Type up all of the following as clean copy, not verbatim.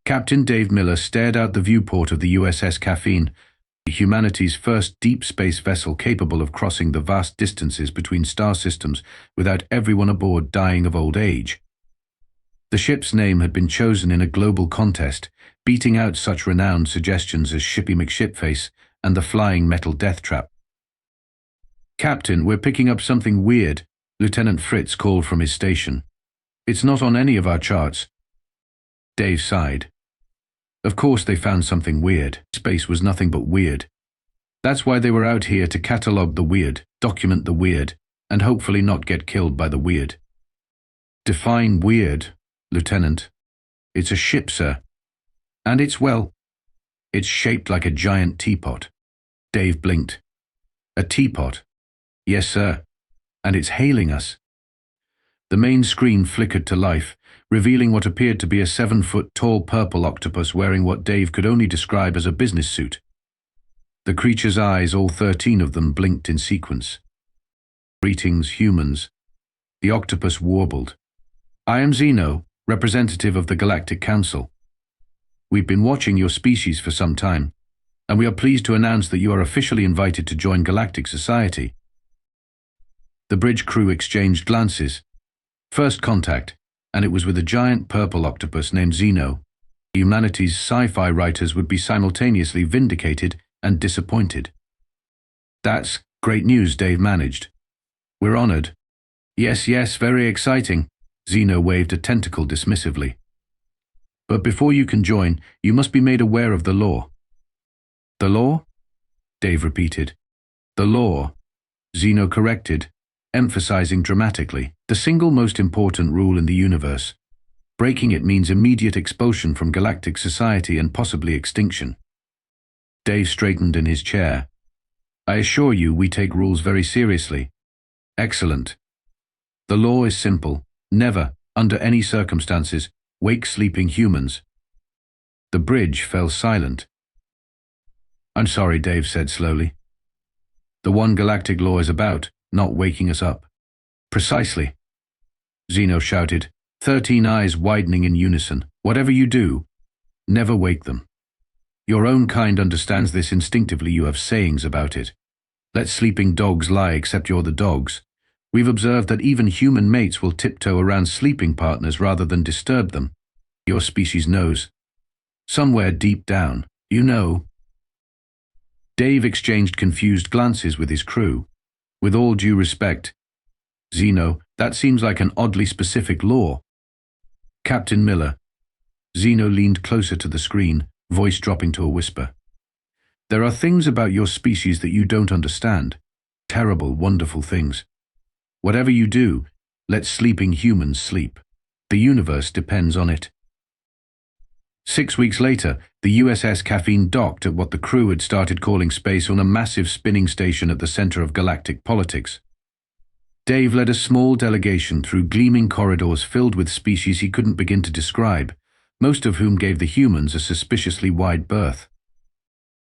Captain Dave Miller stared out the viewport of the USS Caffeine, humanity's first deep space vessel capable of crossing the vast distances between star systems without everyone aboard dying of old age. The ship's name had been chosen in a global contest, beating out such renowned suggestions as Shippy McShipface and the Flying Metal Death Trap. "Captain, we're picking up something weird," Lieutenant Fritz called from his station. "It's not on any of our charts." Dave sighed. Of course they found something weird. Space was nothing but weird. That's why they were out here, to catalogue the weird, document the weird, and hopefully not get killed by the weird. "Define weird, Lieutenant." "It's a ship, sir. And it's shaped like a giant teapot." Dave blinked. "A teapot?" "Yes, sir. And it's hailing us." The main screen flickered to life, revealing what appeared to be a 7-foot-tall purple octopus wearing what Dave could only describe as a business suit. The creature's eyes, all 13 of them, blinked in sequence. "Greetings, humans." The octopus warbled. "I am Zeno, representative of the Galactic Council. We've been watching your species for some time, and we are pleased to announce that you are officially invited to join Galactic Society." The bridge crew exchanged glances. First contact, and it was with a giant purple octopus named Zeno. Humanity's sci-fi writers would be simultaneously vindicated and disappointed. "That's great news," Dave managed. "We're honored." Yes, very exciting." Zeno waved a tentacle dismissively. "But before you can join, you must be made aware of the law." "The law?" Dave repeated. "The law," Zeno corrected, emphasizing dramatically. "The single most important rule in the universe. Breaking it means immediate expulsion from Galactic Society and possibly extinction." Dave straightened in his chair. "I assure you we take rules very seriously." "Excellent. The law is simple. Never, under any circumstances, wake sleeping humans." The bridge fell silent. "I'm sorry," Dave said slowly. "The one galactic law is about not waking us up." "Precisely," Zeno shouted, 13 eyes widening in unison. "Whatever you do, never wake them. Your own kind understands this instinctively. You have sayings about it. Let sleeping dogs lie, except you're the dogs. We've observed that even human mates will tiptoe around sleeping partners rather than disturb them. Your species knows. Somewhere deep down, you know." Dave exchanged confused glances with his crew. "With all due respect, Zeno, that seems like an oddly specific law." "Captain Miller." Zeno leaned closer to the screen, voice dropping to a whisper. "There are things about your species that you don't understand. Terrible, wonderful things. Whatever you do, let sleeping humans sleep. The universe depends on it." 6 weeks later, the USS Caffeine docked at what the crew had started calling space on a massive spinning station at the center of galactic politics. Dave led a small delegation through gleaming corridors filled with species he couldn't begin to describe, most of whom gave the humans a suspiciously wide berth.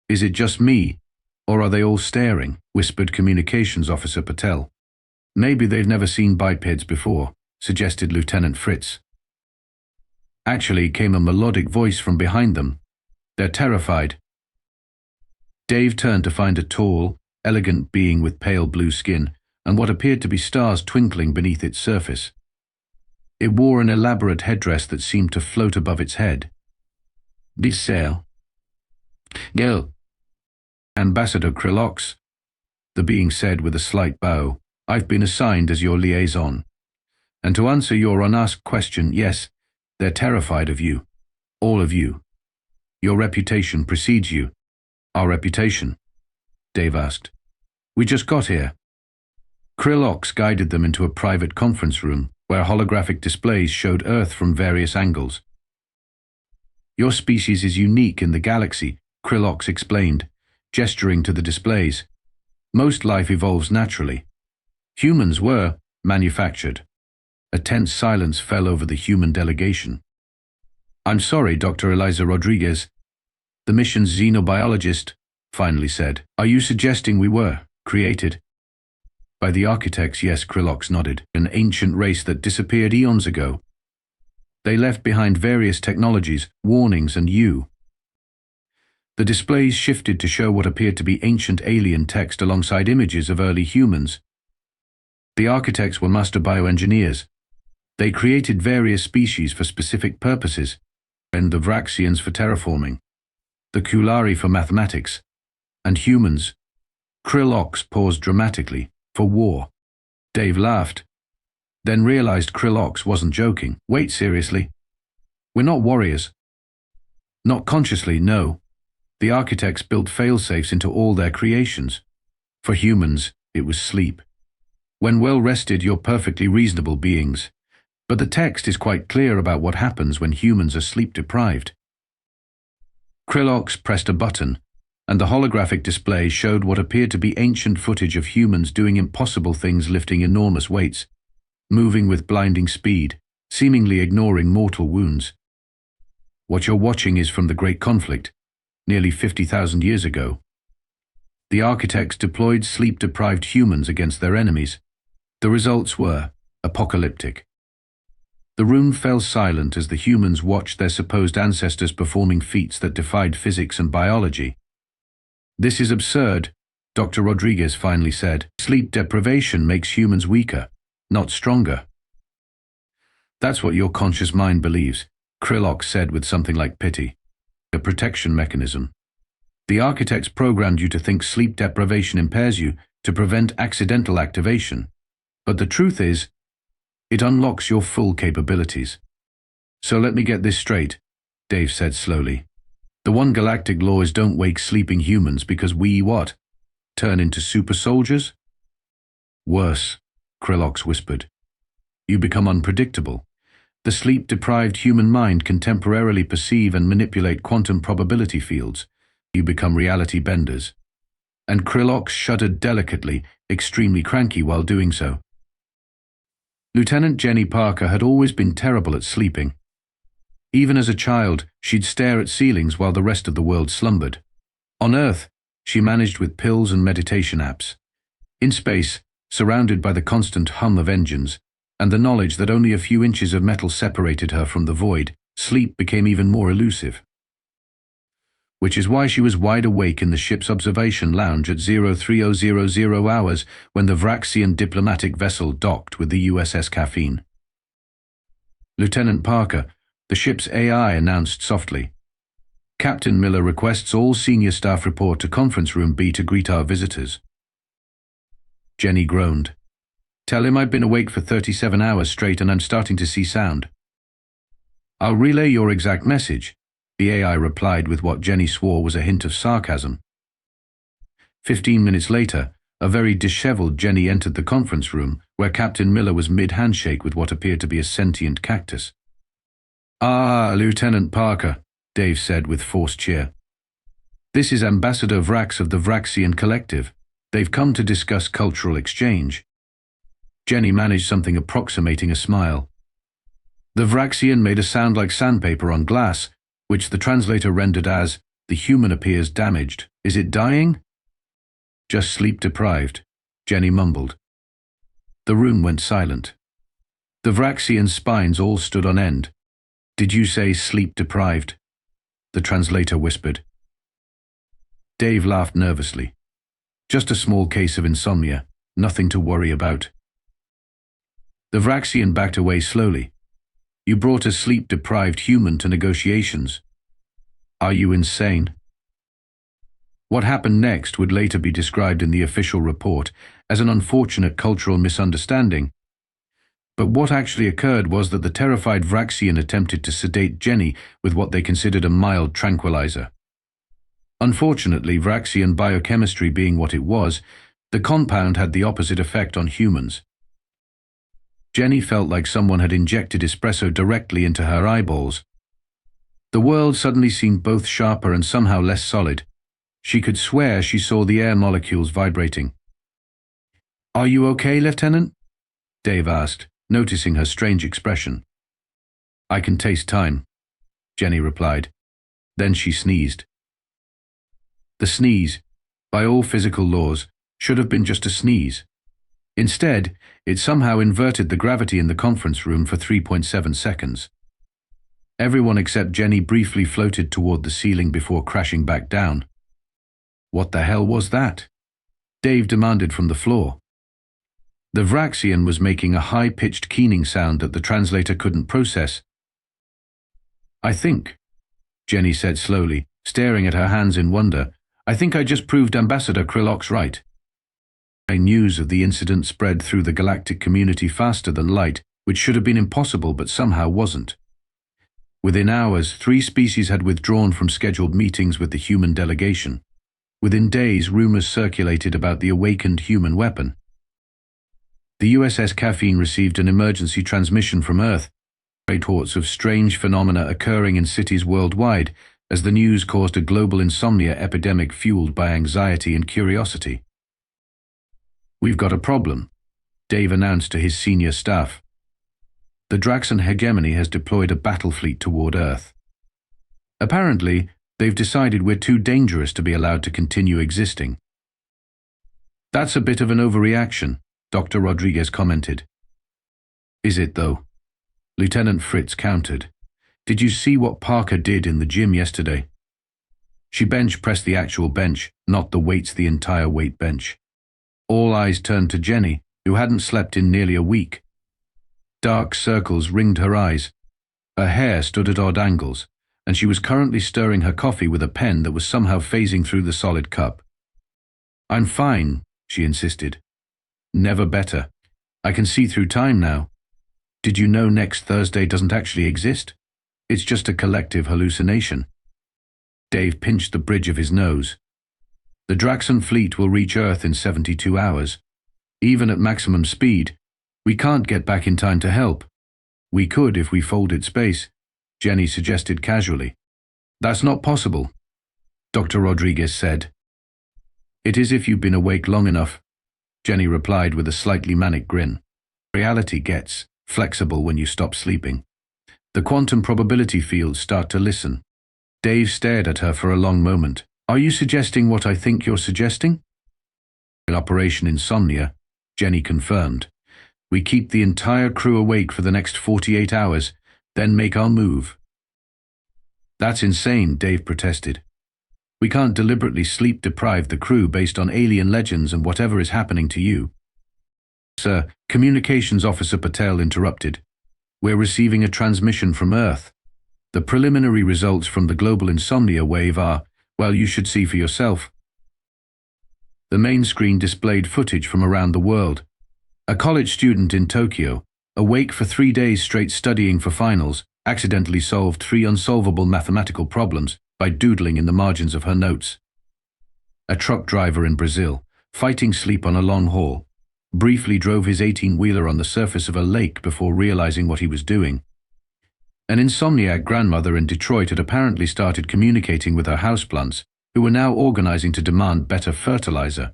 "Is it just me, or are they all staring?" whispered Communications Officer Patel. "Maybe they've never seen bipeds before," suggested Lieutenant Fritz. Actually, came a melodic voice from behind them. "They're terrified." Dave turned to find a tall, elegant being with pale blue skin and what appeared to be stars twinkling beneath its surface. It wore an elaborate headdress that seemed to float above its head. "Dissel. Gel. Ambassador Krilox," the being said with a slight bow. "I've been assigned as your liaison. And to answer your unasked question, yes, they're terrified of you. All of you. Your reputation precedes you." "Our reputation?" Dave asked. "We just got here." Krilox guided them into a private conference room where holographic displays showed Earth from various angles. "Your species is unique in the galaxy," Krilox explained, gesturing to the displays. "Most life evolves naturally. Humans were manufactured." A tense silence fell over the human delegation. "I'm sorry, Dr. Eliza Rodriguez," the mission's xenobiologist finally said. "Are you suggesting we were created?" "By the architects, yes," Krilox nodded. "An ancient race that disappeared eons ago." They left behind various technologies, warnings, and you. The displays shifted to show what appeared to be ancient alien text alongside images of early humans. The architects were master bioengineers. They created various species for specific purposes, and the Vraxians for terraforming, the Kulari for mathematics, and humans. Krillox paused dramatically, for war. Dave laughed, then realized Krillox wasn't joking. Wait, seriously? We're not warriors. Not consciously, no. The architects built failsafes into all their creations. For humans, it was sleep. When well rested, you're perfectly reasonable beings. But the text is quite clear about what happens when humans are sleep-deprived. Krillox pressed a button, and the holographic display showed what appeared to be ancient footage of humans doing impossible things, lifting enormous weights, moving with blinding speed, seemingly ignoring mortal wounds. What you're watching is from the Great Conflict, nearly 50,000 years ago. The architects deployed sleep-deprived humans against their enemies. The results were apocalyptic. The room fell silent as the humans watched their supposed ancestors performing feats that defied physics and biology. "This is absurd," Dr. Rodriguez finally said. "Sleep deprivation makes humans weaker, not stronger." "That's what your conscious mind believes," Krillox said with something like pity. "A protection mechanism. The architects programmed you to think sleep deprivation impairs you to prevent accidental activation. But the truth is, it unlocks your full capabilities. So let me get this straight," Dave said slowly. "The one galactic law is don't wake sleeping humans because we what? Turn into super soldiers?" "Worse," Krillox whispered. "You become unpredictable. The sleep-deprived human mind can temporarily perceive and manipulate quantum probability fields. You become reality benders." And Krillox shuddered delicately, extremely cranky while doing so. Lieutenant Jenny Parker had always been terrible at sleeping. Even as a child, she'd stare at ceilings while the rest of the world slumbered. On Earth, she managed with pills and meditation apps. In space, surrounded by the constant hum of engines, and the knowledge that only a few inches of metal separated her from the void, sleep became even more elusive. Which is why she was wide awake in the ship's observation lounge at 03:00 hours when the Vraxian diplomatic vessel docked with the USS Caffeine. "Lieutenant Parker," the ship's AI announced softly. "Captain Miller requests all senior staff report to conference room B to greet our visitors." Jenny groaned. "Tell him I've been awake for 37 hours straight and I'm starting to see sound." "I'll relay your exact message," the AI replied with what Jenny swore was a hint of sarcasm. 15 minutes later, a very disheveled Jenny entered the conference room, where Captain Miller was mid-handshake with what appeared to be a sentient cactus. "Ah, Lieutenant Parker," Dave said with forced cheer. "This is Ambassador Vrax of the Vraxian Collective. They've come to discuss cultural exchange." Jenny managed something approximating a smile. The Vraxian made a sound like sandpaper on glass, which the translator rendered as, "The human appears damaged. Is it dying?" "Just sleep-deprived," Jenny mumbled. The room went silent. The Vraxian spines all stood on end. "Did you say sleep-deprived?" the translator whispered. Dave laughed nervously. "Just a small case of insomnia. Nothing to worry about." The Vraxian backed away slowly. "You brought a sleep-deprived human to negotiations. Are you insane?" What happened next would later be described in the official report as an unfortunate cultural misunderstanding. But what actually occurred was that the terrified Vraxian attempted to sedate Jenny with what they considered a mild tranquilizer. Unfortunately, Vraxian biochemistry being what it was, the compound had the opposite effect on humans. Jenny felt like someone had injected espresso directly into her eyeballs. The world suddenly seemed both sharper and somehow less solid. She could swear she saw the air molecules vibrating. "Are you okay, Lieutenant?" Dave asked, noticing her strange expression. "I can taste time," Jenny replied. Then she sneezed. The sneeze, by all physical laws, should have been just a sneeze. Instead, it somehow inverted the gravity in the conference room for 3.7 seconds. Everyone except Jenny briefly floated toward the ceiling before crashing back down. What the hell was that? Dave demanded from the floor. The Vraxian was making a high-pitched keening sound that the translator couldn't process. I think, Jenny said slowly, staring at her hands in wonder, I think I just proved Ambassador Krillok's right. News of the incident spread through the galactic community faster than light, which should have been impossible but somehow wasn't. Within hours, 3 species had withdrawn from scheduled meetings with the human delegation. Within days, rumors circulated about the awakened human weapon. The USS Caffeine received an emergency transmission from Earth, reports of strange phenomena occurring in cities worldwide, as the news caused a global insomnia epidemic fueled by anxiety and curiosity. We've got a problem, Dave announced to his senior staff. The Draxan hegemony has deployed a battle fleet toward Earth. Apparently, they've decided we're too dangerous to be allowed to continue existing. That's a bit of an overreaction, Dr. Rodriguez commented. Is it, though? Lieutenant Fritz countered. Did you see what Parker did in the gym yesterday? She bench pressed the actual bench, not the weights the entire weight bench. All eyes turned to Jenny, who hadn't slept in nearly a week. Dark circles ringed her eyes. Her hair stood at odd angles, and she was currently stirring her coffee with a pen that was somehow phasing through the solid cup. I'm fine, she insisted. Never better. I can see through time now. Did you know next Thursday doesn't actually exist? It's just a collective hallucination. Dave pinched the bridge of his nose. The Draxan fleet will reach Earth in 72 hours. Even at maximum speed, we can't get back in time to help. We could if we folded space, Jenny suggested casually. That's not possible, Dr. Rodriguez said. It is if you've been awake long enough, Jenny replied with a slightly manic grin. Reality gets flexible when you stop sleeping. The quantum probability fields start to listen. Dave stared at her for a long moment. Are you suggesting what I think you're suggesting? Operation Insomnia, Jenny confirmed. We keep the entire crew awake for the next 48 hours, then make our move. That's insane, Dave protested. We can't deliberately sleep-deprive the crew based on alien legends and whatever is happening to you. Sir, Communications Officer Patel interrupted. We're receiving a transmission from Earth. The preliminary results from the global insomnia wave are, well, you should see for yourself. The main screen displayed footage from around the world. A college student in Tokyo, awake for 3 days straight studying for finals, accidentally solved 3 unsolvable mathematical problems by doodling in the margins of her notes. A truck driver in Brazil, fighting sleep on a long haul, briefly drove his 18-wheeler on the surface of a lake before realizing what he was doing. An insomniac grandmother in Detroit had apparently started communicating with her houseplants, who were now organizing to demand better fertilizer.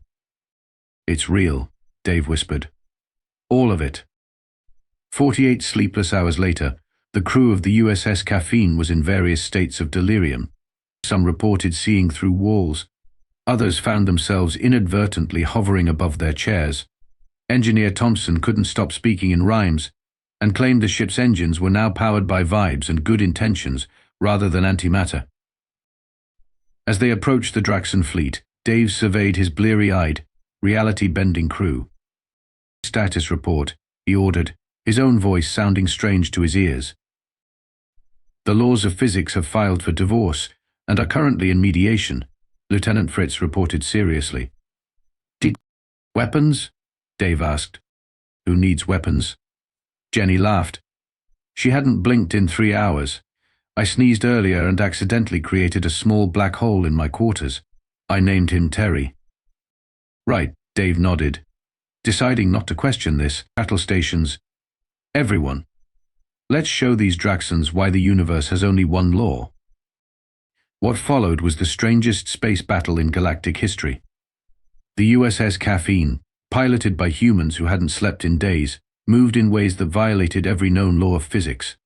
It's real, Dave whispered. All of it. 48 sleepless hours later, the crew of the USS Caffeine was in various states of delirium. Some reported seeing through walls. Others found themselves inadvertently hovering above their chairs. Engineer Thompson couldn't stop speaking in rhymes and claimed the ship's engines were now powered by vibes and good intentions rather than antimatter. As they approached the Draxan fleet, Dave surveyed his bleary-eyed, reality-bending crew. Status report, he ordered, his own voice sounding strange to his ears. The laws of physics have filed for divorce and are currently in mediation, Lieutenant Fritz reported seriously. Weapons? Dave asked. Who needs weapons? Jenny laughed. She hadn't blinked in 3 hours. I sneezed earlier and accidentally created a small black hole in my quarters. I named him Terry. Right, Dave nodded, deciding not to question this. Battle stations. Everyone. Let's show these Draxans why the universe has only one law. What followed was the strangest space battle in galactic history. The USS Caffeine, piloted by humans who hadn't slept in days, moved in ways that violated every known law of physics.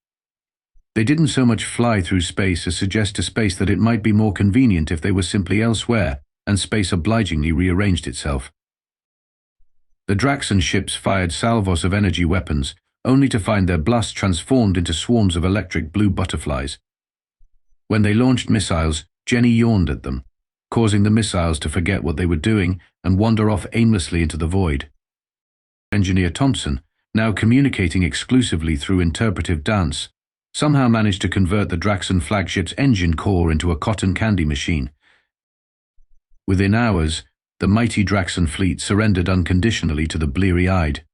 They didn't so much fly through space as suggest to space that it might be more convenient if they were simply elsewhere, and space obligingly rearranged itself. The Draxan ships fired salvos of energy weapons, only to find their blast transformed into swarms of electric blue butterflies. When they launched missiles, Jenny yawned at them, causing the missiles to forget what they were doing and wander off aimlessly into the void. Engineer Thompson, now communicating exclusively through interpretive dance, somehow managed to convert the Draxon flagship's engine core into a cotton candy machine. Within hours, the mighty Draxon fleet surrendered unconditionally to the bleary-eyed,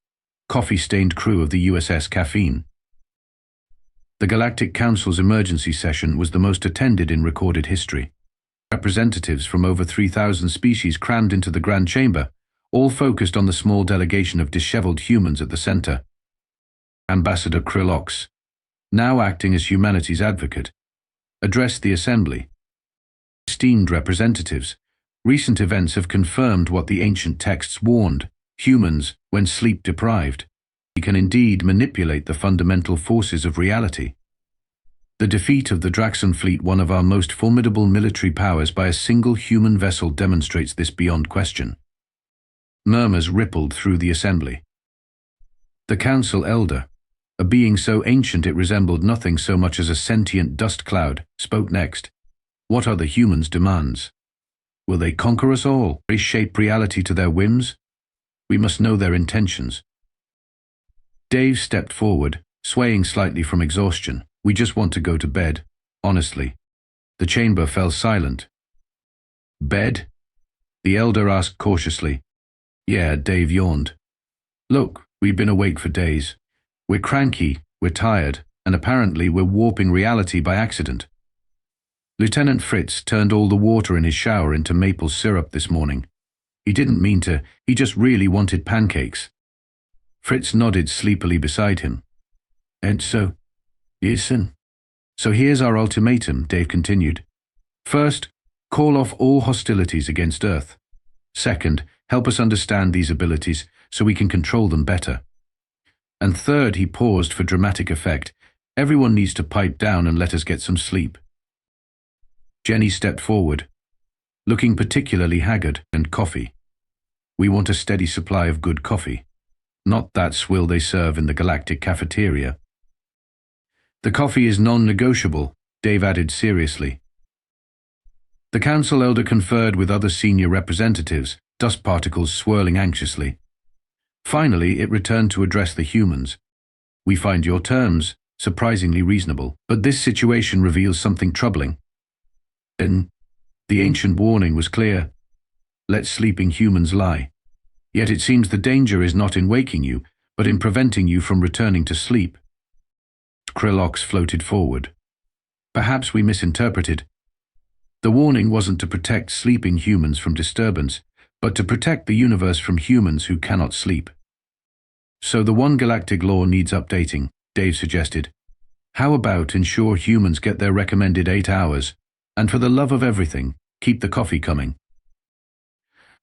coffee-stained crew of the USS Caffeine. The Galactic Council's emergency session was the most attended in recorded history. Representatives from over 3,000 species crammed into the Grand Chamber, all focused on the small delegation of disheveled humans at the center. Ambassador Krilox, now acting as humanity's advocate, addressed the assembly. Esteemed representatives, recent events have confirmed what the ancient texts warned. Humans, when sleep-deprived, can indeed manipulate the fundamental forces of reality. The defeat of the Draxon fleet, one of our most formidable military powers, by a single human vessel demonstrates this beyond question. Murmurs rippled through the assembly. The council elder, a being so ancient it resembled nothing so much as a sentient dust cloud, spoke next. What are the humans' demands? Will they conquer us all, reshape reality to their whims? We must know their intentions. Dave stepped forward, swaying slightly from exhaustion. We just want to go to bed, honestly. The chamber fell silent. Bed? The elder asked cautiously. Yeah, Dave yawned. Look, we've been awake for days. We're cranky, we're tired, and apparently we're warping reality by accident. Lieutenant Fritz turned all the water in his shower into maple syrup this morning. He didn't mean to, he just really wanted pancakes. Fritz nodded sleepily beside him. And so, listen. So here's our ultimatum, Dave continued. First, call off all hostilities against Earth. Second, help us understand these abilities so we can control them better. And third, he paused for dramatic effect, everyone needs to pipe down and let us get some sleep. Jenny stepped forward, looking particularly haggard, and coffee. We want a steady supply of good coffee, not that swill they serve in the galactic cafeteria. The coffee is non-negotiable, Dave added seriously. The council elder conferred with other senior representatives, dust particles swirling anxiously. Finally, it returned to address the humans. We find your terms surprisingly reasonable, but this situation reveals something troubling. Then, the ancient warning was clear. Let sleeping humans lie. Yet it seems the danger is not in waking you, but in preventing you from returning to sleep. Krilox floated forward. Perhaps we misinterpreted. The warning wasn't to protect sleeping humans from disturbance, but to protect the universe from humans who cannot sleep. So the one galactic law needs updating, Dave suggested. How about ensure humans get their recommended 8 hours, and for the love of everything, keep the coffee coming.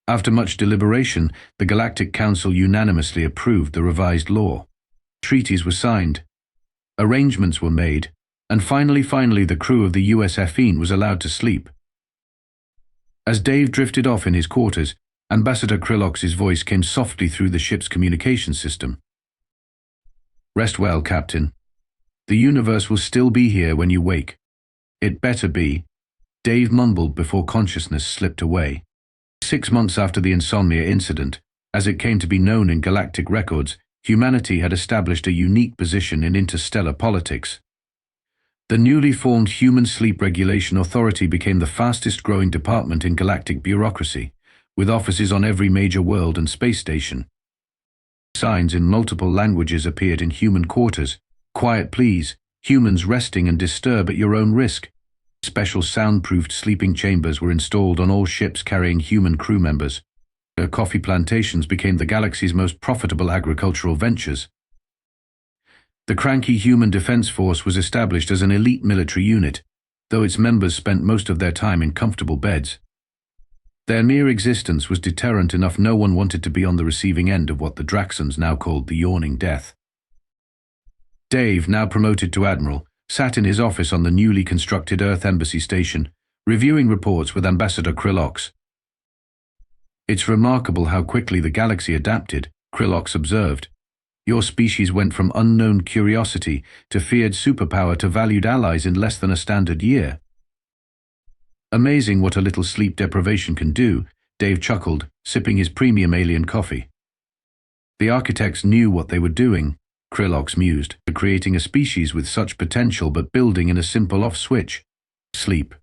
After much deliberation, the Galactic Council unanimously approved the revised law. Treaties were signed, arrangements were made, and finally the crew of the USS Caffeine was allowed to sleep. As Dave drifted off in his quarters, Ambassador Krilox's voice came softly through the ship's communication system. Rest well, Captain. The universe will still be here when you wake. It better be, Dave mumbled before consciousness slipped away. 6 months after the insomnia incident, as it came to be known in galactic records, humanity had established a unique position in interstellar politics. The newly formed Human Sleep Regulation Authority became the fastest-growing department in galactic bureaucracy, with offices on every major world and space station. Signs in multiple languages appeared in human quarters. Quiet please, humans resting and disturb at your own risk. Special soundproofed sleeping chambers were installed on all ships carrying human crew members. Coffee plantations became the galaxy's most profitable agricultural ventures. The cranky Human Defense Force was established as an elite military unit, though its members spent most of their time in comfortable beds. Their mere existence was deterrent enough no one wanted to be on the receiving end of what the Draxons now called the Yawning Death. Dave, now promoted to Admiral, sat in his office on the newly constructed Earth Embassy station, reviewing reports with Ambassador Krilox. It's remarkable how quickly the galaxy adapted, Krilox observed. Your species went from unknown curiosity to feared superpower to valued allies in less than a standard year. Amazing what a little sleep deprivation can do, Dave chuckled, sipping his premium alien coffee. The architects knew what they were doing, Kryllox mused, creating a species with such potential but building in a simple off switch. Sleep.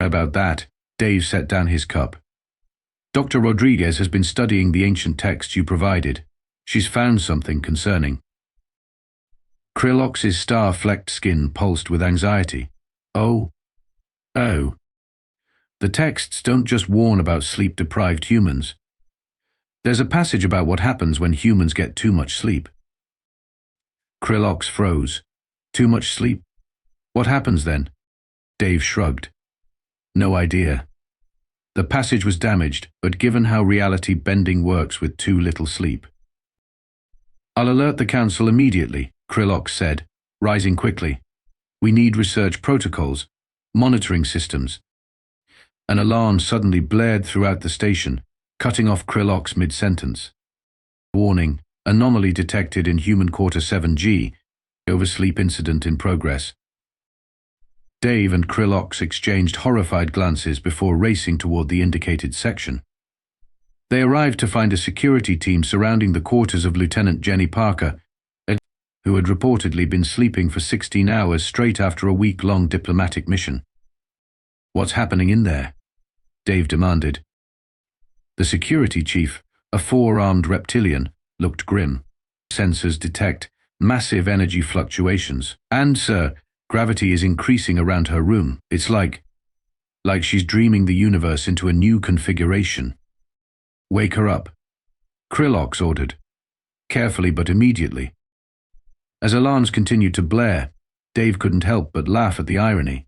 About that, Dave set down his cup. Dr. Rodriguez has been studying the ancient texts you provided. She's found something concerning. Kryllox's star-flecked skin pulsed with anxiety. Oh. The texts don't just warn about sleep-deprived humans. There's a passage about what happens when humans get too much sleep. Kryllox froze. Too much sleep? What happens then? Dave shrugged. No idea. The passage was damaged, but given how reality bending works with too little sleep. I'll alert the council immediately, Kryllox said, rising quickly. We need research protocols, monitoring systems. An alarm suddenly blared throughout the station, cutting off Kryllox mid-sentence. Warning, anomaly detected in human quarter 7G, oversleep incident in progress. Dave and Kryllox exchanged horrified glances before racing toward the indicated section. They arrived to find a security team surrounding the quarters of Lieutenant Jenny Parker, who had reportedly been sleeping for 16 hours straight after a week-long diplomatic mission. What's happening in there? Dave demanded. The security chief, a four-armed reptilian, looked grim. Sensors detect massive energy fluctuations. And, sir, gravity is increasing around her room. It's like she's dreaming the universe into a new configuration. Wake her up, Kryllox ordered, carefully but immediately. As alarms continued to blare, Dave couldn't help but laugh at the irony.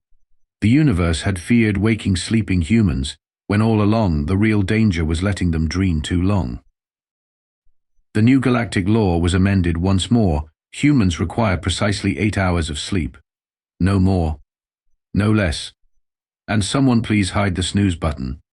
The universe had feared waking sleeping humans, when all along the real danger was letting them dream too long. The new galactic law was amended once more. Humans require precisely 8 hours of sleep. No more. No less. And someone please hide the snooze button,